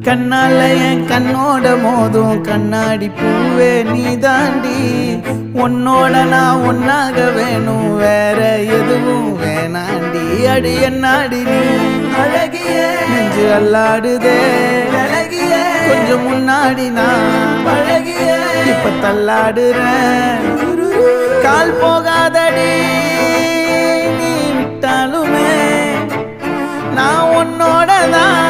கண்ணால என் கண்ணோட மோதும் கண்ணாடி பூவே நீ தாண்டி உன்னோட நான் ஒன்னாக வேணும் வேற எதுவும் வேணாண்டி அடி என்னாடி நீ அழகிய நெஞ்சு அல்லாடுதே அழகிய கொஞ்சம் முன்னாடி நான் அழகிய இப்ப தள்ளாடுறேன் கால் போகாதடி நீ விட்டாலுமே நான் உன்னோட தான்